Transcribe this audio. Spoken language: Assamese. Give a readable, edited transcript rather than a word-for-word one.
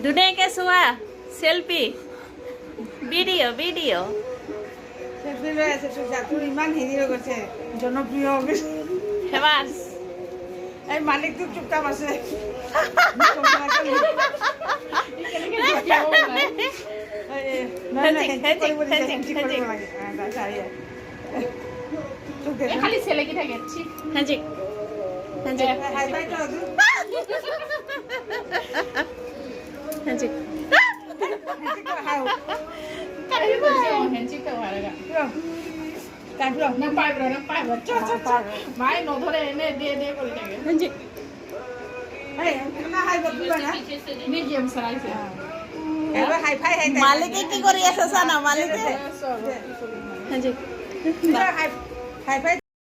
ধুনীয়াকে চোৱা চেলফি ভিডিঅ' চেলফি লৈ আছে তোৰ ইমান হেৰি হৈ গৈছে জনপ্ৰিয় ফেমাছ এই মালিকটো চুপচাপ আছে খালি চেলেকি থাকে হেজিক হেজিক হেজিক মায়ে নধৰে এনে দিয়ে কৰি থাকে হেজিক মিডিয়াম চাইছে মালিকে কি কৰি আছে জানা মালিকে হেজিক হাই ফাই